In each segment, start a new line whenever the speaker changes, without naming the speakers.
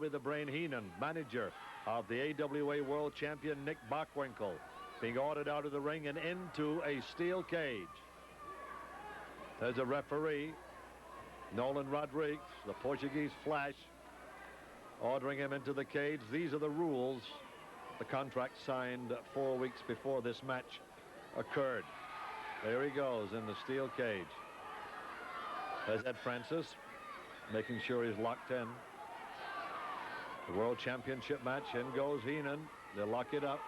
Bobby the Brain Heenan, manager of the AWA world champion Nick Bockwinkel, being ordered out of the ring and into a steel cage. There's a referee, Nolan Rodrigues, the Portuguese Flash, ordering him into the cage. These are the rules. The contract signed 4 weeks before this match occurred. There he goes in the steel cage. There's Ed Francis, making sure he's locked in. The World Championship match. In goes Heenan. They'll lock it up.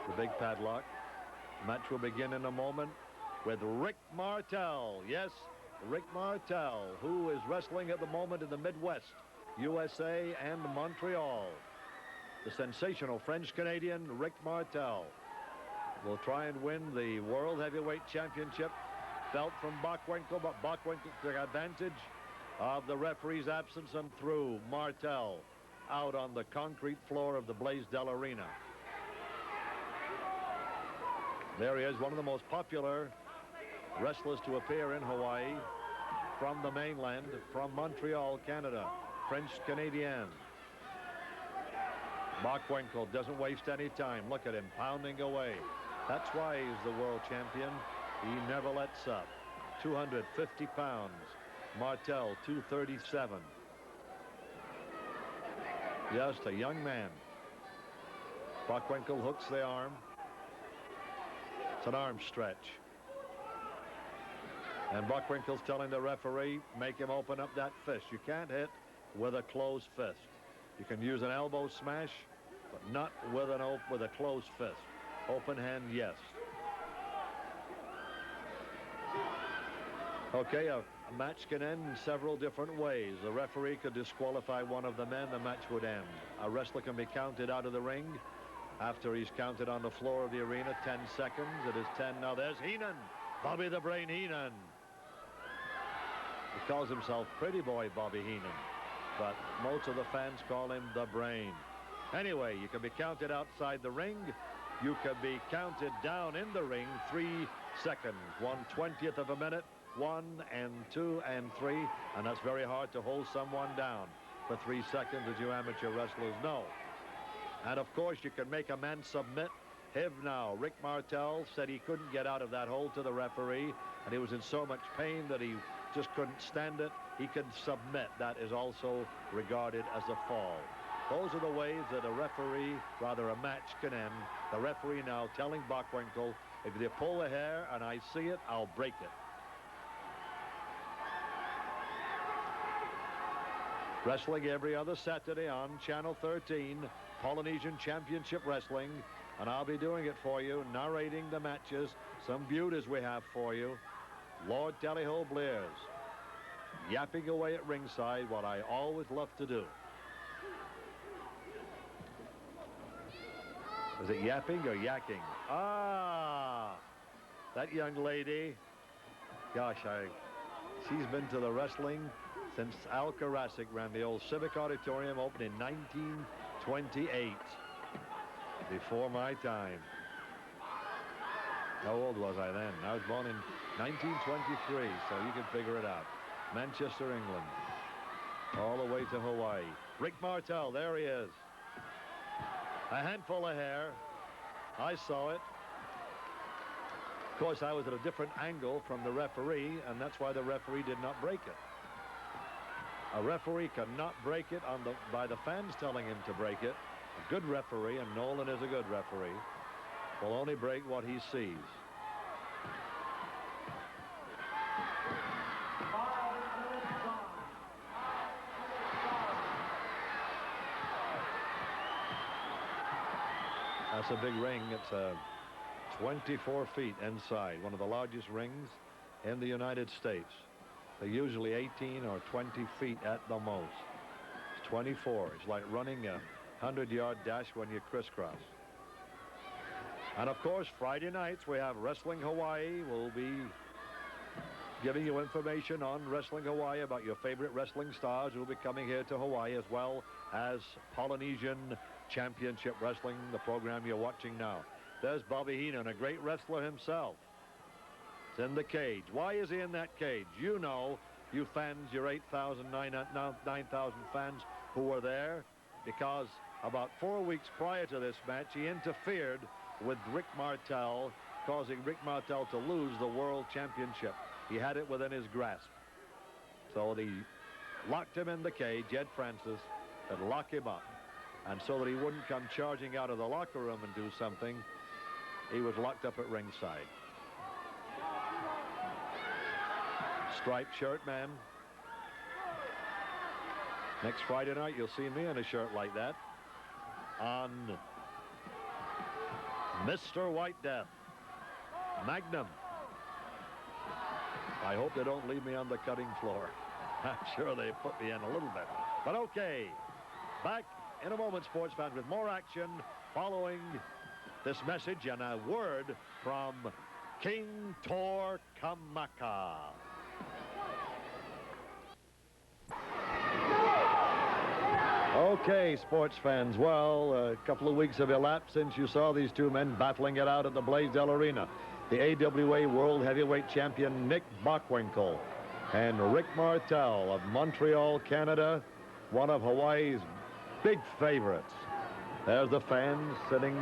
The big padlock. The match will begin in a moment with Rick Martel. Yes, Rick Martel, who is wrestling at the moment in the Midwest, USA and Montreal. The sensational French-Canadian Rick Martel will try and win the World Heavyweight Championship belt from Bockwinkel, but Bockwinkel took advantage of the referee's absence and threw Martel out on the concrete floor of the Blaisdell Arena. There he is, one of the most popular wrestlers to appear in Hawaii from the mainland, from Montreal, Canada, French-Canadian. Bockwinkel doesn't waste any time. Look at him pounding away. That's why he's the world champion. He never lets up. 250 pounds. Martel, 237. Just a young man. Bockwinkel hooks the arm. It's an arm stretch. And Bockwinkel's telling the referee, make him open up that fist. You can't hit with a closed fist. You can use an elbow smash, but not with a closed fist. Open hand, yes. Okay, a match can end in several different ways. The referee could disqualify one of the men, the match would end. A wrestler can be counted out of the ring after he's counted on the floor of the arena. 10 seconds. It is 10 now. There's Heenan, Bobby the Brain Heenan. He calls himself Pretty Boy Bobby Heenan, but most of the fans call him the Brain. Anyway, you can be counted outside the ring. You can be counted down in the ring. 3 seconds, 1/20th of a minute, 1 and 2 and 3, and that's very hard to hold someone down for 3 seconds, as you amateur wrestlers know. And of course, you can make a man submit. Now, Rick Martel said he couldn't get out of that hold to the referee, and he was in so much pain that he just couldn't stand it. He can submit. That is also regarded as a fall. Those are the ways that a referee, rather a match, can end. The referee now telling Bockwinkel, if you pull the hair and I see it, I'll break it. Wrestling every other Saturday on Channel 13, Polynesian Championship Wrestling, and I'll be doing it for you, narrating the matches. Some beauties we have for you. Lord Tallyho Blears, yapping away at ringside, what I always love to do. Is it yapping or yakking? Ah, that young lady. Gosh, she's been to the wrestling since Al Karasik ran the old Civic Auditorium, opened in 1928. Before my time. How old was I then? I was born in 1923, so you can figure it out. Manchester, England, all the way to Hawaii. Rick Martel, there he is. A handful of hair. I saw it. Of course, I was at a different angle from the referee, and that's why the referee did not break it. A referee cannot break it by the fans telling him to break it. A good referee, and Nolan is a good referee, will only break what he sees. That's a big ring. It's 24 feet inside, one of the largest rings in the United States. They're usually 18 or 20 feet at the most. It's 24. It's like running a 100-yard dash when you crisscross. And of course, Friday nights we have Wrestling Hawaii. We'll be giving you information on Wrestling Hawaii about your favorite wrestling stars who will be coming here to Hawaii, as well as Polynesian Championship Wrestling, the program you're watching now. There's Bobby Heenan, a great wrestler himself. It's in the cage. Why is he in that cage? You know, you fans, your 9,000 fans, who were there, because about 4 weeks prior to this match, he interfered with Rick Martel, causing Rick Martel to lose the World Championship. He had it within his grasp. So they locked him in the cage, Ed Francis, and lock him up. And so that he wouldn't come charging out of the locker room and do something, he was locked up at ringside. Striped shirt man. Next Friday night, you'll see me in a shirt like that on Mr. White Death, Magnum. I hope they don't leave me on the cutting floor. I'm sure they put me in a little bit. But okay, back in a moment, sports fans, with more action following this message and a word from King Tor Kamaka. Okay, sports fans, well, a couple of weeks have elapsed since you saw these two men battling it out at the Blaisdell Arena. The AWA World Heavyweight Champion Nick Bockwinkel and Rick Martel of Montreal, Canada, one of Hawaii's big favorites. There's the fans sitting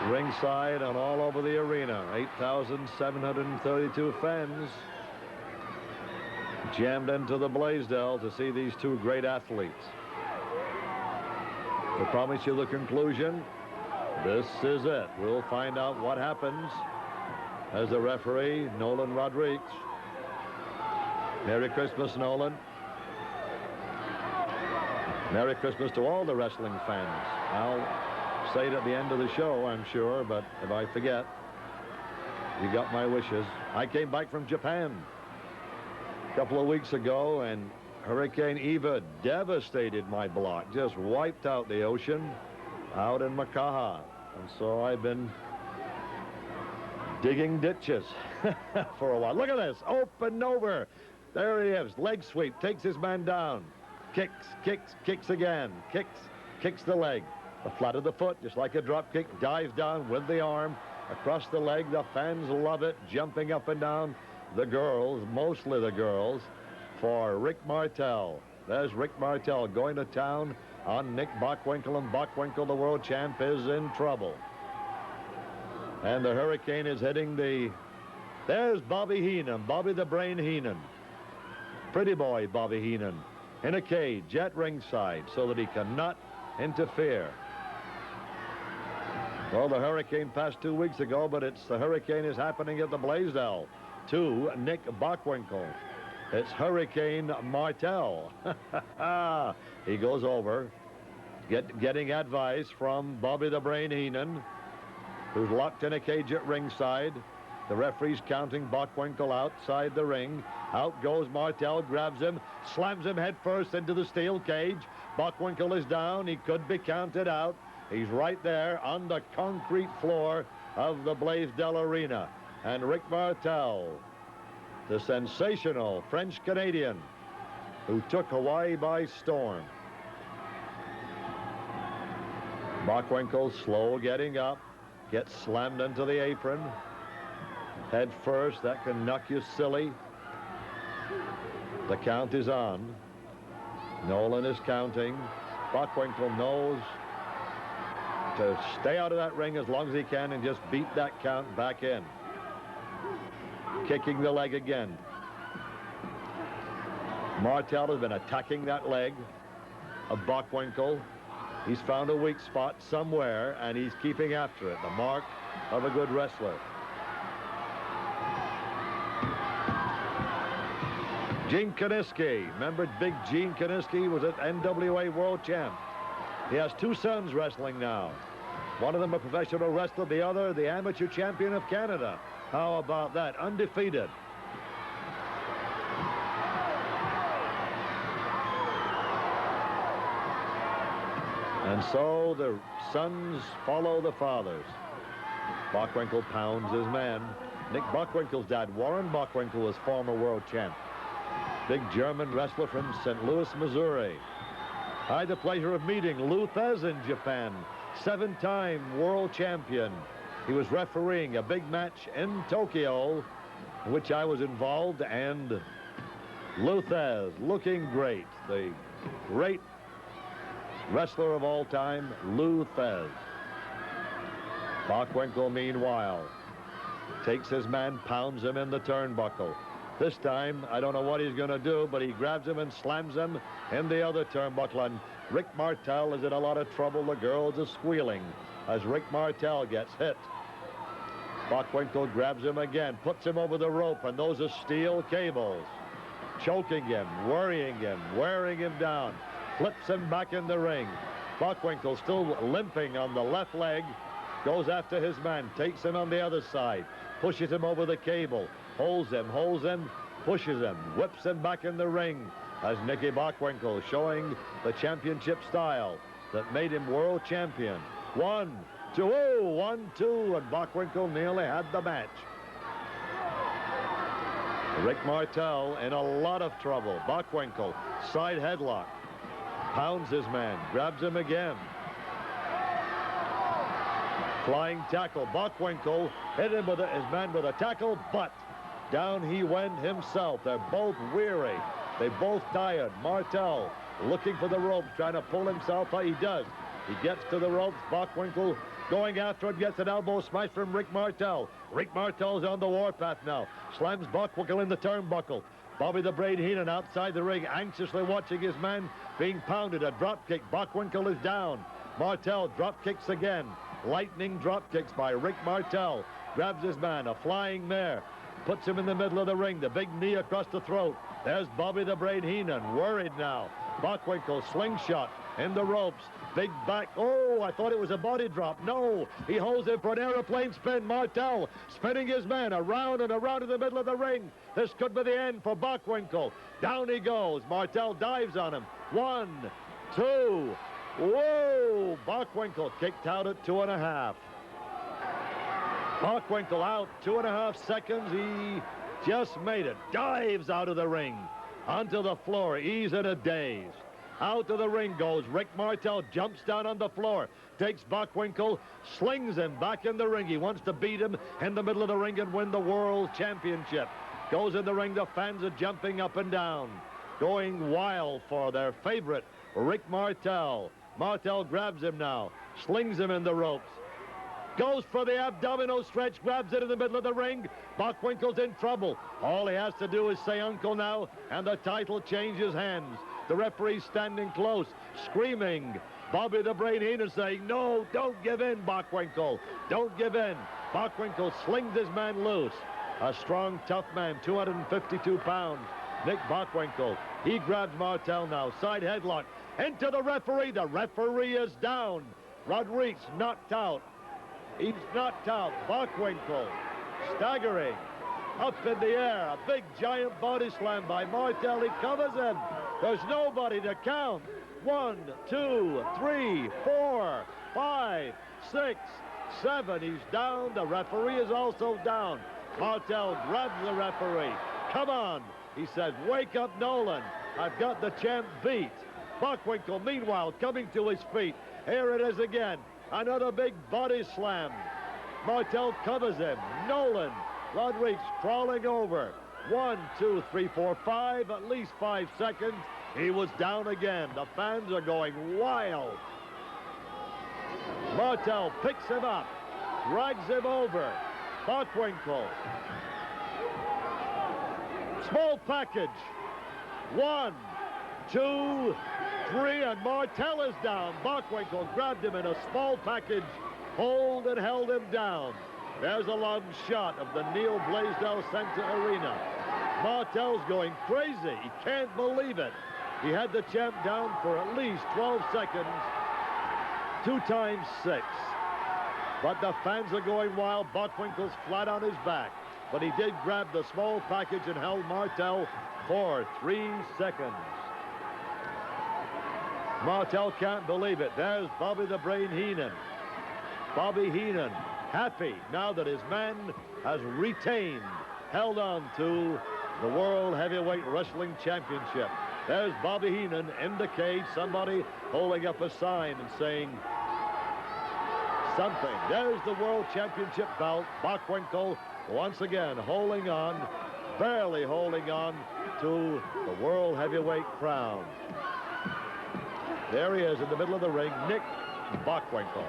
ringside and all over the arena. 8,732 fans jammed into the Blaisdell to see these two great athletes. To promise you the conclusion, this is it. We'll find out what happens as the referee, Nolan Rodriguez. Merry Christmas, Nolan. Merry Christmas to all the wrestling fans. I'll say it at the end of the show, I'm sure, but if I forget, you got my wishes. I came back from Japan a couple of weeks ago, and Hurricane Eva devastated my block, just wiped out the ocean out in Makaha. And so I've been digging ditches for a while. Look at this, open over. There he is, leg sweep, takes his man down. Kicks, kicks, kicks again, kicks the leg. The flat of the foot, just like a drop kick, dives down with the arm across the leg. The fans love it, jumping up and down. The girls, mostly the girls, for Rick Martel. There's Rick Martel going to town on Nick Bockwinkel, and Bockwinkel, the world champ, is in trouble. And the Hurricane is hitting the... There's Bobby Heenan, Bobby the Brain Heenan. Pretty boy Bobby Heenan in a cage at ringside so that he cannot interfere. Well, the Hurricane passed 2 weeks ago, but it's the Hurricane is happening at the Blaisdell to Nick Bockwinkel. It's Hurricane Martel. He goes over, getting advice from Bobby the Brain Heenan, who's locked in a cage at ringside. The referee's counting Bockwinkel outside the ring. Out goes Martel, grabs him, slams him head first into the steel cage. Bockwinkel is down. He could be counted out. He's right there on the concrete floor of the Blaisdell Arena. And Rick Martel, the sensational French-Canadian who took Hawaii by storm. Bockwinkel slow getting up, gets slammed into the apron. Head first, that can knock you silly. The count is on. Nolan is counting. Bockwinkel knows to stay out of that ring as long as he can and just beat that count back in. Kicking the leg again. Martel has been attacking that leg of Bockwinkel. He's found a weak spot somewhere, and he's keeping after it. The mark of a good wrestler. Gene Kiniski. Remember big Gene Kiniski was at NWA World Champ. He has two sons wrestling now. One of them a professional wrestler, the other the amateur champion of Canada. How about that? Undefeated. And so the sons follow the fathers. Bockwinkel pounds his man. Nick Bockwinkel's dad, Warren Bockwinkel, was former world champ. Big German wrestler from St. Louis, Missouri. I had the pleasure of meeting Lou Thez in Japan, 7-time world champion. He was refereeing a big match in Tokyo, in which I was involved, and Lou Thez looking great. The great wrestler of all time, Lou Thez. Bockwinkel, meanwhile, takes his man, pounds him in the turnbuckle. This time, I don't know what he's going to do, but he grabs him and slams him in the other turnbuckle. And Rick Martel is in a lot of trouble. The girls are squealing as Rick Martel gets hit. Bockwinkel grabs him again, puts him over the rope, and those are steel cables. Choking him, worrying him, wearing him down, flips him back in the ring. Bockwinkel still limping on the left leg, goes after his man, takes him on the other side, pushes him over the cable, holds him, pushes him, whips him back in the ring as Nicky Bockwinkel showing the championship style that made him world champion. 1, 2, 1, 2, and Bockwinkel nearly had the match. Rick Martel in a lot of trouble. Bockwinkel, side headlock, pounds his man, grabs him again. Flying tackle. Bockwinkel hit him with his man with a tackle, but down he went himself. They're both weary. They both tired. Martel looking for the ropes, trying to pull himself out. He does. He gets to the ropes. Bockwinkel going after him, gets an elbow smash from Rick Martel. Rick Martel's on the warpath now. Slams Bockwinkel in the turnbuckle. Bobby the Brain Heenan outside the ring, anxiously watching his man being pounded. A drop kick. Bockwinkel is down. Martel drop kicks again. Lightning drop kicks by Rick Martel. Grabs his man, a flying mare. Puts him in the middle of the ring. The big knee across the throat. There's Bobby the Brain Heenan, worried now. Bockwinkel slingshot in the ropes. Big back. Oh, I thought it was a body drop. No, he holds him for an aeroplane spin. Martel spinning his man around and around in the middle of the ring. This could be the end for Bockwinkel. Down he goes. Martel dives on him. 1, 2. Whoa! Bockwinkel kicked out at 2.5. Bockwinkel out 2.5 seconds. He just made it. Dives out of the ring onto the floor. He's in a daze. Out of the ring goes Rick Martel. Jumps down on the floor. Takes Bockwinkel. Slings him back in the ring. He wants to beat him in the middle of the ring and win the world championship. Goes in the ring. The fans are jumping up and down, going wild for their favorite, Rick Martel. Martel grabs him now, slings him in the ropes, goes for the abdominal stretch, grabs it in the middle of the ring. Bockwinkel's in trouble. All he has to do is say uncle now, and the title changes hands. The referee's standing close, screaming. Bobby the Brain Heenan saying, no, don't give in, Bockwinkel. Don't give in. Bockwinkel slings his man loose. A strong, tough man, 252 pounds. Nick Bockwinkel. He grabs Martel now. Side headlock into the referee. The referee is down. Rodriguez knocked out. He's knocked out. Bockwinkel staggering up in the air. A big giant body slam by Martel. He covers him. There's nobody to count. 1, 2, 3, 4, 5, 6, 7. He's down. The referee is also down. Martel grabs the referee. Come on, he says. Wake up, Nolan. I've got the champ beat. Bockwinkel, meanwhile, coming to his feet. Here it is again. Another big body slam. Martel covers him. Nolan. Rodriguez crawling over. 1, 2, 3, 4, 5. At least 5 seconds. He was down again. The fans are going wild. Martel picks him up. Drags him over. Bockwinkel. Small package. 1, 2, 3, and Martel is down. Bockwinkel grabbed him in a small package, hold and held him down. There's a long shot of the Neil Blaisdell Center Arena. Martel's going crazy. He can't believe it. He had the champ down for at least 12 seconds. 2 times 6. But the fans are going wild. Bockwinkel's flat on his back. But he did grab the small package and held Martel for 3 seconds. Martel can't believe it. There's Bobby the Brain Heenan. Bobby Heenan happy now that his man has retained, held on to the World Heavyweight Wrestling Championship. There's Bobby Heenan in the cage. Somebody holding up a sign and saying something. There's the World Championship belt. Bockwinkel once again holding on, barely holding on to the World Heavyweight crown. There he is in the middle of the ring, Nick Bockwinkel.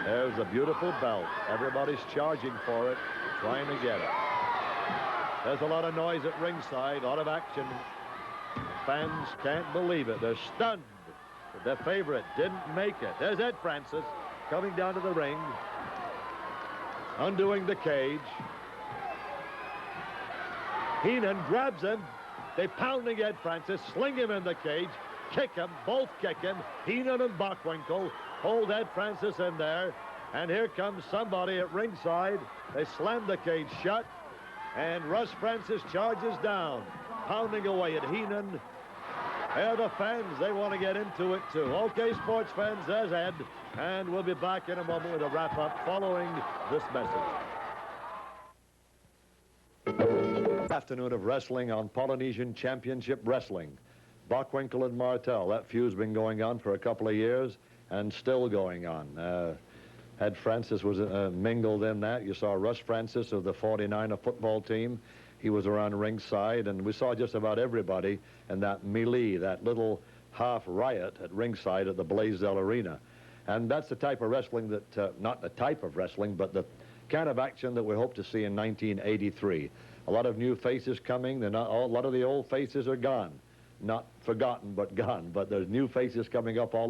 There's a beautiful belt. Everybody's charging for it, trying to get it. There's a lot of noise at ringside, a lot of action. Fans can't believe it. They're stunned. Their favorite didn't make it. There's Ed Francis coming down to the ring, undoing the cage. Heenan grabs him. They pounding Ed Francis, sling him in the cage, kick him, both kick him. Heenan and Bockwinkel hold Ed Francis in there. And here comes somebody at ringside. They slam the cage shut. And Russ Francis charges down, pounding away at Heenan. They're the fans. They want to get into it, too. Okay, sports fans, there's Ed. And we'll be back in a moment with a wrap-up following this message. Afternoon of wrestling on Polynesian Championship Wrestling. Bockwinkel and Martel. That feud's been going on for a couple of years and still going on. Ed Francis was mingled in that. You saw Russ Francis of the 49er football team. He was around ringside, and we saw just about everybody in that melee, that little half riot at ringside at the Blaisdell Arena. And that's the type of wrestling that, not the type of wrestling, but the kind of action that we hope to see in 1983. A lot of new faces coming. A lot of the old faces are gone. Not forgotten, but gone. But there's new faces coming up all